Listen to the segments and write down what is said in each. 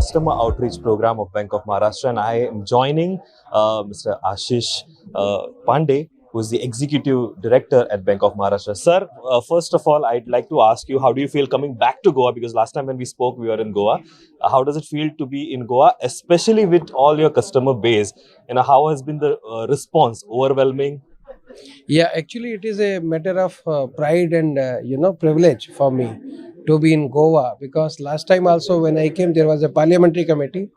customer outreach program of Bank of Maharashtra, and I am joining Mr. Ashish Pandey, who is the executive director at Bank of Maharashtra. Sir, first of all, I'd like to ask you, how do you feel coming back to Goa? Because last time when we spoke, we were in Goa. How does it feel to be in Goa, especially with all your customer base? How has been the response? Overwhelming? Yeah, actually, it is a matter of pride and privilege for me to be in Goa, because last time also when I came, there was a parliamentary committee,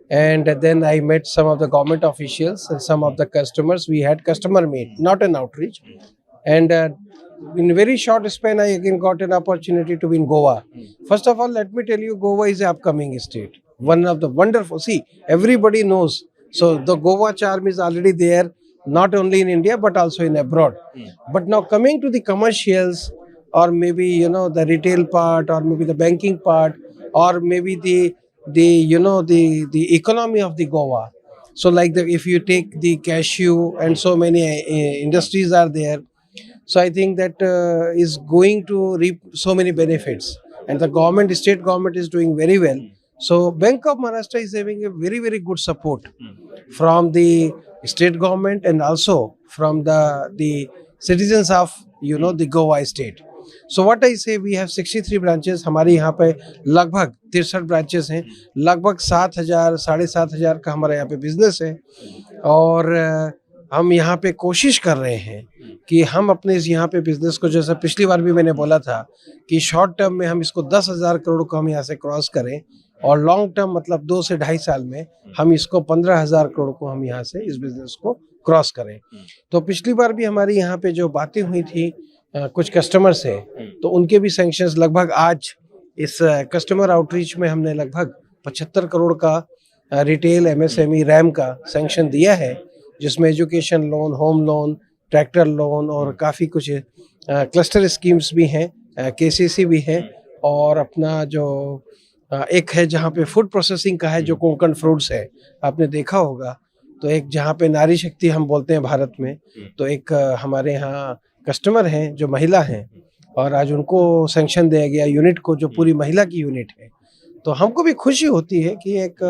and then I met some of the government officials and some of the customers. We had customer meet, not an outreach, and in very short span, I again got an opportunity to be in Goa. First of all, let me tell you, Goa is an upcoming state. One of the wonderful. See, everybody knows. So the Goa charm is already there, not only in India but also in abroad. But now coming to the commercials, or maybe the retail part, or maybe the banking part, or maybe the economy of the Goa. So like if you take the cashew and so many industries are there, so I think that is going to reap so many benefits, and the government, state government, is doing very well. So Bank of Maharashtra is having a very very good support from the state government and also from the citizens of the Goa state. So what I say, we have 63 branches. हमारे यहाँ पे लगभग 63 branches हैं, लगभग 7,000 7,500 का हमारे यहाँ पे बिजनेस है, और हम यहाँ पे कोशिश कर रहे हैं कि हम अपने यहाँ पे बिजनेस को, जैसा पिछली बार भी मैंने बोला था कि शॉर्ट टर्म में हम इसको 10,000 करोड़ को हम यहाँ से क्रॉस करें, और लॉन्ग टर्म मतलब 2 से 2.5 साल में हम इसको 15,000 करोड़ को हम यहाँ से इस बिजनेस को क्रॉस करें। तो पिछली बार भी हमारी यहाँ पे जो बातें हुई थी कुछ कस्टमर से, तो उनके भी सैंक्शंस लगभग आज इस कस्टमर आउटरीच में हमने लगभग 75 करोड़ का रिटेल एमएसएमई रैम का सैंक्शन दिया है, जिसमें education loan, home loan, tractor loan और काफ़ी कुछ क्लस्टर स्कीम्स भी हैं, केसीसी भी है, और अपना जो एक है जहाँ पे फूड प्रोसेसिंग का है, जो कोकन फ्रूट्स है, आपने देखा होगा। तो एक जहाँ पे नारी शक्ति हम बोलते हैं भारत में, तो एक हमारे यहाँ कस्टमर हैं जो महिला हैं, और आज उनको सैंक्शन दिया गया यूनिट को, जो पूरी महिला की यूनिट है। तो हमको भी खुशी होती है कि एक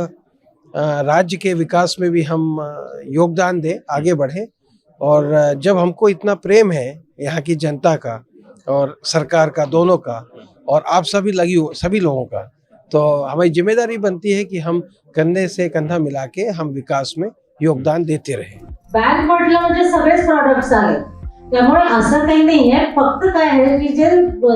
राज्य के विकास में भी हम योगदान दें, आगे बढ़ें, और जब हमको इतना प्रेम है यहाँ की जनता का और सरकार का, दोनों का, और आप सभी लोगों का, तो हमारी जिम्मेदारी बनती है कि हम कंधे से कंधा मिला के हम विकास में योगदान देते रहें। बँक म्हटलं म्हणजे सगळेच प्रॉडक्ट्स आहेत, त्यामुळे असं काही नाही आहे। फक्त काय आहे की जे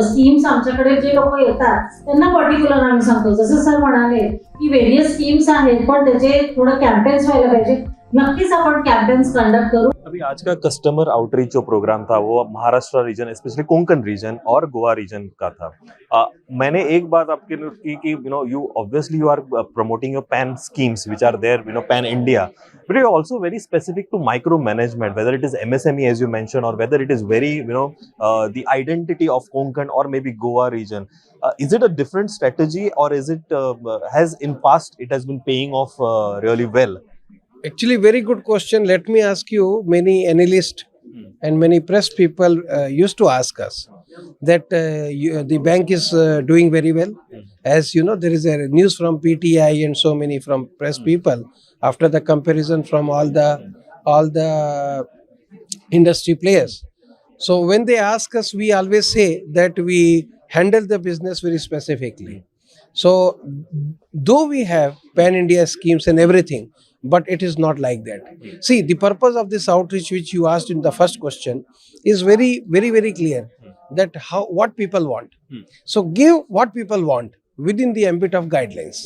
स्कीम्स आमच्याकडे जे लोक येतात त्यांना पर्टिक्युलर आम्ही सांगतो, जसं सर म्हणाले की वेरियस स्कीम्स आहेत, पण त्याचे थोडं कॅम्पेन्स व्हायला पाहिजे। नक्कीच आपण कॅम्पेन्स कंडक्ट करू। अभी आज का कस्टमर आउटरीच जो प्रोग्राम था वो Maharashtra region, specially Konkan region और गोवा रीजन का था। मैंने एक बात आपके नोट की कि you obviously you are promoting your pan schemes which are there pan India, but you're also very specific to micro management, whether it is MSME as you mentioned, or whether it is very the identity of Konkan or maybe Goa region. Is it a different strategy, or is it has in past it has been paying off really well? Actually, very good question. Let me ask you, many analysts and many press people used to ask us that the bank is doing very well. As you know, there is a news from PTI and so many from press people after the comparison from all the industry players. So when they ask us, we always say that we handle the business very specifically. So though we have pan-India schemes and everything, but it is not like that. See, the purpose of this outreach, which you asked in the first question, is very, very, very clear, that what people want. So give what people want within the ambit of guidelines.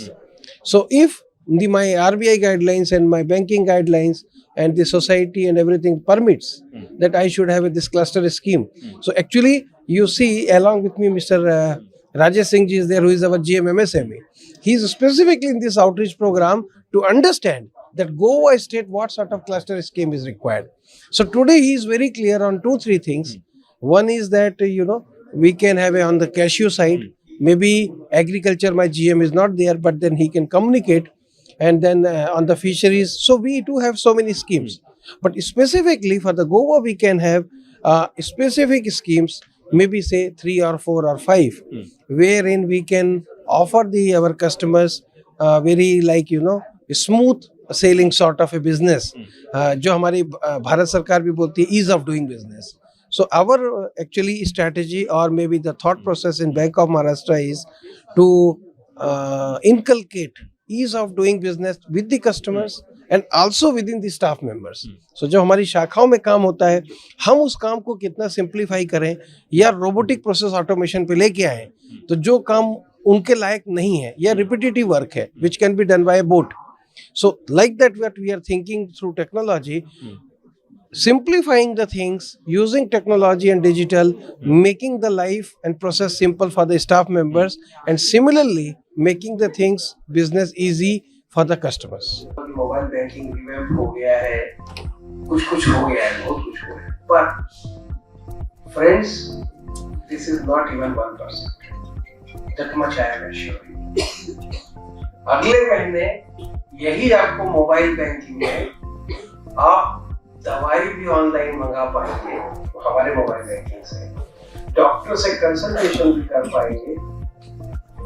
So if my RBI guidelines and my banking guidelines and the society and everything permits that I should have this cluster scheme. So actually, you see, along with me, Mr. Rajesh Singh ji is there, who is our GM MSME. He is specifically in this outreach program to understand that Goa state what sort of cluster scheme is required. So today he is very clear on 2-3 things. One is that we can have on the cashew side, maybe agriculture, my GM is not there, but then he can communicate, and then on the fisheries. So we do have so many schemes, but specifically for the Goa we can have specific schemes, maybe say 3 or 4 or 5, wherein we can offer our customers very like smooth sailing sort of a business. जो हमारी भारत सरकार भी बोलती है ease of doing business. So our actually strategy or maybe the thought process in Bank of Maharashtra is to inculcate ease of doing business with the customers and also within the staff members. So जो हमारी शाखाओं में काम होता है हम उस काम को कितना सिंप्लीफाई करें या रोबोटिक प्रोसेस ऑटोमेशन पे लेके आए, तो जो काम उनके लायक नहीं है या रिपीटेटिव वर्क है which can be done by a bot. So like that what we are thinking through technology, simplifying the things using technology and digital, making the life and process simple for the staff members and similarly making the things business easy for the customers. Mobile banking revamp हो गया है, कुछ हो गया है, बहुत कुछ हो गया है, पर friends this is not even 1%. That much I am sure. अगले महीने यही आपको मोबाइल बैंकिंग में आप दवाई भी ऑनलाइन मंगा पाएंगे हमारे मोबाइल बैंकिंग से, डॉक्टर से कंसल्टेशन भी कर पाएंगे,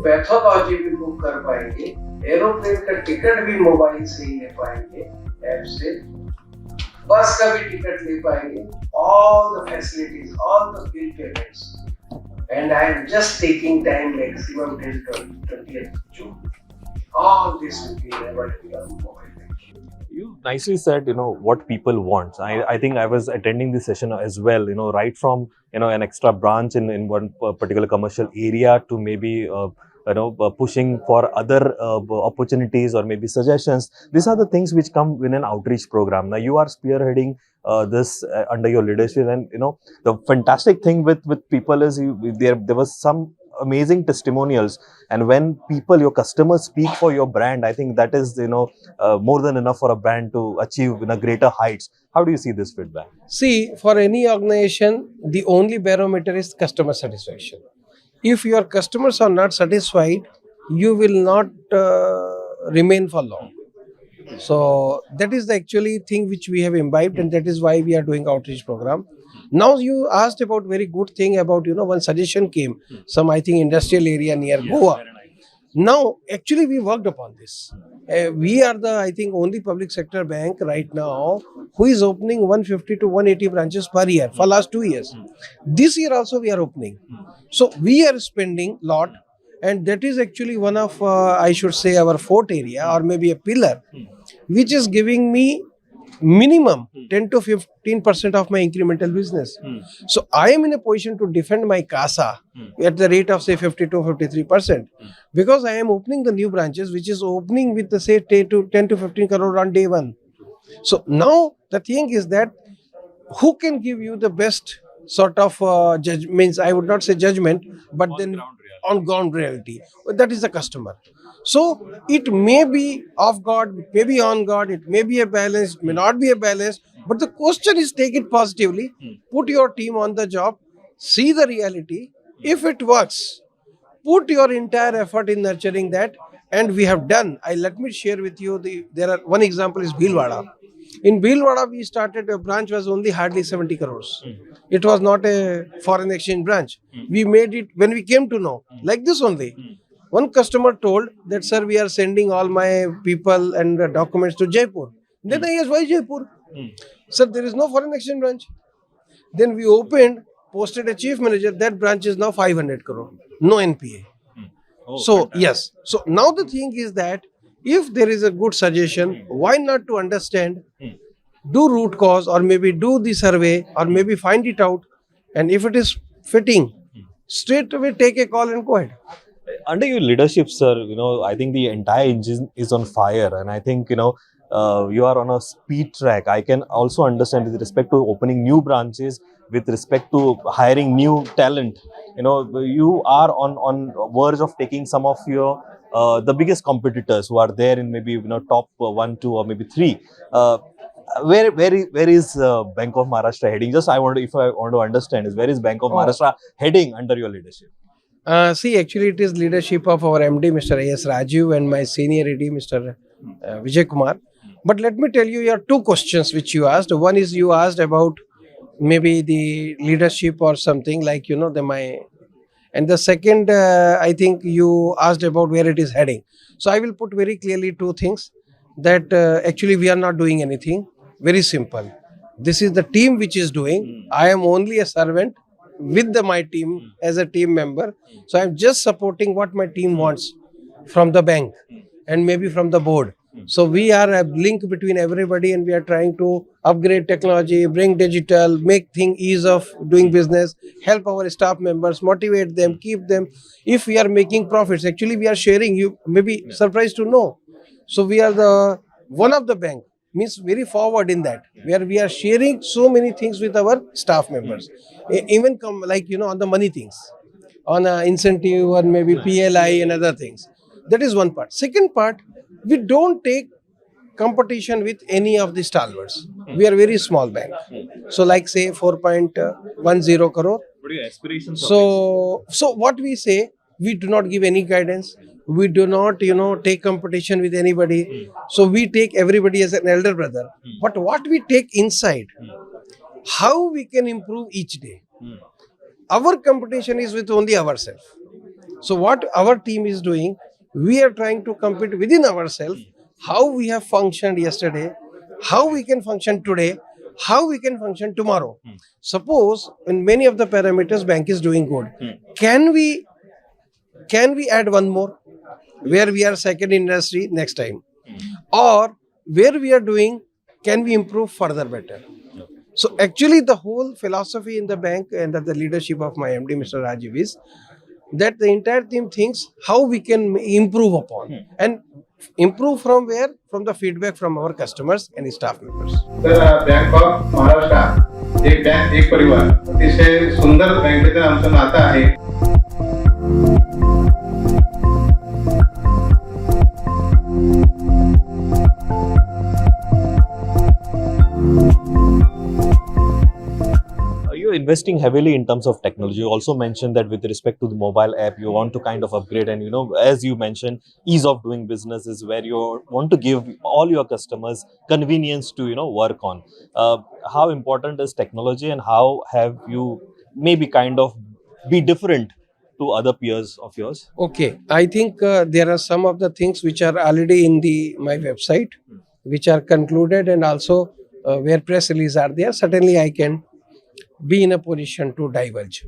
पैथोलॉजी भी बुक कर पाएंगे, एरोप्लेन का टिकट भी मोबाइल से ही ले पाएंगे ऐप से, बस का भी टिकट ले पाएंगे, all the facilities, all the bill payments, and I am just taking time maximum till 20th June. All this will be enabled with our mobile banking. You nicely said, what people want. I think I was attending this session as well, right from, an extra branch in one particular commercial area to maybe, pushing for other opportunities or maybe suggestions. These are the things which come in an outreach program. Now you are spearheading this under your leadership, and, the fantastic thing with people is there was some amazing testimonials, and when people, your customers, speak for your brand, I think that is more than enough for a brand to achieve greater heights. How do you see this feedback? See, for any organization the only barometer is customer satisfaction. If your customers are not satisfied, you will not remain for long. So that is the actually thing which we have imbibed, and that is why we are doing outreach program. Now you asked about very good thing about one suggestion came, some I think industrial area near Goa. Now actually we worked upon this. We are the I think only public sector bank right now who is opening 150 to 180 branches per year for last 2 years. This year also we are opening. So we are spending lot, and that is actually one of I should say our fort area or maybe a pillar which is giving me minimum 10 to 15% of my incremental business. So I am in a position to defend my CASA at the rate of say 50 to 53% because I am opening the new branches which is opening with the say 10 to 15 crore on day one. So now the thing is that who can give you the best sort of means I would not say judgment, but then on ground reality, that is the customer. So it may be off guard, it may be on guard, it may be a balance, it may not be a balance, but the question is take it positively, put your team on the job, see the reality. If it works, put your entire effort in nurturing that, and we have done. Let me share with you one example is Bhilwara. In Bhilwara, we started a branch was only hardly 70 crores. It was not a foreign exchange branch. We made it when we came to know like this only. One customer told that, sir, we are sending all my people and documents to Jaipur. Then I asked, why Jaipur? Sir, there is no foreign exchange branch. Then we opened, posted a chief manager. That branch is now 500 crore. No NPA. So, fantastic. Yes. So now the thing is that if there is a good suggestion, why not to understand, do root cause or maybe do the survey or maybe find it out. And if it is fitting, straight away take a call and go ahead. Under your leadership, sir, I think the entire engine is on fire, and I think you are on a speed track. I can also understand with respect to opening new branches, with respect to hiring new talent. You are on verge of taking some of your the biggest competitors who are there in maybe top 1, 2, or maybe 3. Where is Bank of Maharashtra heading? Just if I want to understand is where is Bank of Maharashtra heading under your leadership? See, actually it is leadership of our MD, Mr. A.S. Rajiv, and my senior AD, Mr. Vijay Kumar. But let me tell you your two questions which you asked. One is you asked about maybe the leadership or something like, my And the second, I think you asked about where it is heading. So I will put very clearly two things, that actually we are not doing anything. Very simple. This is the team which is doing. I am only a servant with my team as a team member. So I am just supporting what my team wants from the bank and maybe from the board. So we are a link between everybody, and we are trying to upgrade technology, bring digital, make things ease of doing business, help our staff members, motivate them, keep them. If we are making profits, actually we are sharing. You may be surprised to know. So we are the one of the bank, means very forward in that, where we are sharing so many things with our staff members. Even like on the money things, on a incentive or maybe PLI and other things. That is one part. Second part, we don't take competition with any of the stalwarts. We are very small bank. So like say 4.10 crore. What are your aspirations? So what we say, we do not give any guidance. We do not, take competition with anybody. So we take everybody as an elder brother. But what we take inside, how we can improve each day. Our competition is with only ourselves. So what our team is doing, we are trying to compete within ourselves. How we have functioned yesterday, how we can function today, how we can function tomorrow. Suppose in many of the parameters, bank is doing good. Can we add one more, where we are second in industry next time, or where we are doing, can we improve further better? So actually the whole philosophy in the bank and the leadership of my MD Mr. Rajiv is that the entire team thinks how we can improve upon, and improve from where? From the feedback from our customers and staff members. तर bank of Maharashtra एक bank एक परिवार अतिशय सुंदर बँकेचं आमचं नातं आहे. You're investing heavily in terms of technology. You also mentioned that with respect to the mobile app, you want to kind of upgrade, and as you mentioned, ease of doing business is where you want to give all your customers convenience to work on. How important is technology, and how have you maybe kind of be different to other peers of yours? Okay, I think there are some of the things which are already in my website, which are concluded, and also where press releases are there. Certainly I can be in a position to divulge.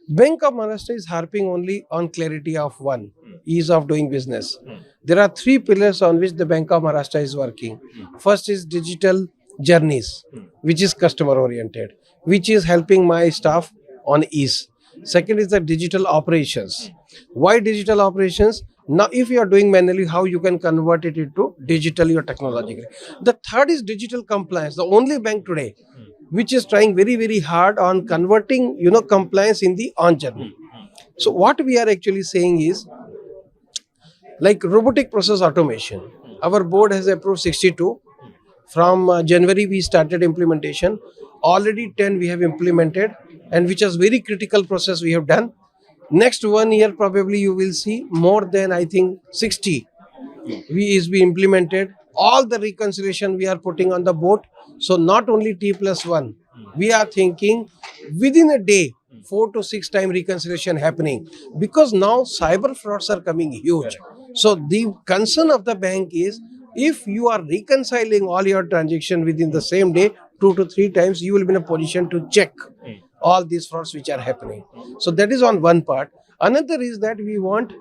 Bank of Maharashtra is harping only on clarity of one, ease of doing business. There are three pillars on which the Bank of Maharashtra is working. First is digital journeys, which is customer oriented, which is helping my staff on ease. Second is the digital operations. Why digital operations? Now, if you are doing manually, how you can convert it into digitally or technologically. The third is digital compliance. The only bank today which is trying very, very hard on converting, compliance in the on journey. So what we are actually saying is, like robotic process automation. Our board has approved 62. From January we started implementation. Already 10 we have implemented, and which is very critical process we have done. Next 1 year probably you will see more than, I think, 60 is be implemented. All the reconciliation we are putting on the board. So not only T+1, we are thinking within a day 4 to 6 time reconciliation happening, because now cyber frauds are coming huge. So the concern of the bank is, if you are reconciling all your transactions within the same day 2 to 3 times, you will be in a position to check all these frauds which are happening. So that is on one part. Another is that we want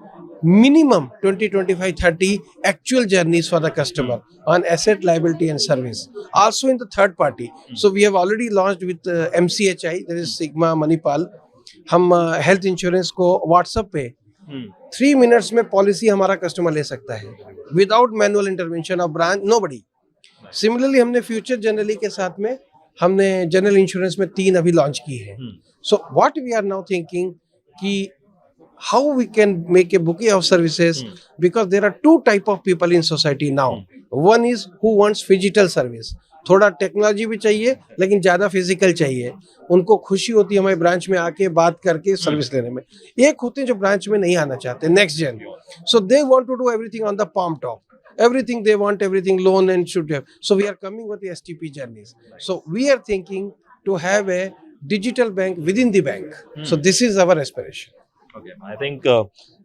minimum 20, 25, 30 actual journeys for the customer on asset, liability and service. Also in the third party. So we have already launched with MCHI, that is Sigma Manipal. हम health insurance को WhatsApp पे 3 minutes में policy हमारा customer ले सकता है without manual intervention of branch nobody. Similarly हमने future generally के साथ में हमने जनरल इंश्योरेंस में 3 अभी लॉन्च की है. So what we are now thinking कि how we can make a bouquet of services, because there are 2 type of people in society now. One is who wants phygital service. थोड़ा technology भी चाहिए लेकिन ज़्यादा physical चाहिए. उनको खुशी होती है हमारे ब्रांच में आके बात करके सर्विस लेने में. एक होते हैं जो ब्रांच में नहीं आना चाहते, next gen. So they want to do everything on the palm top. Everything they want, everything loan and should have. So we are coming with the STP journeys. So we are thinking to have a digital bank within the bank. So this is our aspiration. Okay, I think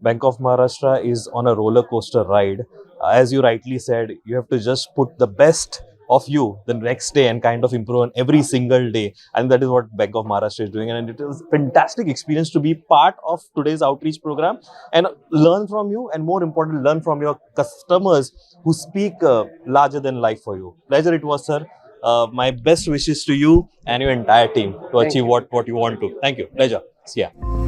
Bank of Maharashtra is on a roller coaster ride. As you rightly said, you have to just put the best of you the next day and kind of improve on every single day. And that is what Bank of Maharashtra is doing. And it is fantastic experience to be part of today's outreach program and learn from you, and more importantly, learn from your customers who speak larger than life for you. Pleasure it was, sir. My best wishes to you and your entire team to achieve what you want to. Thank you. Pleasure. See ya.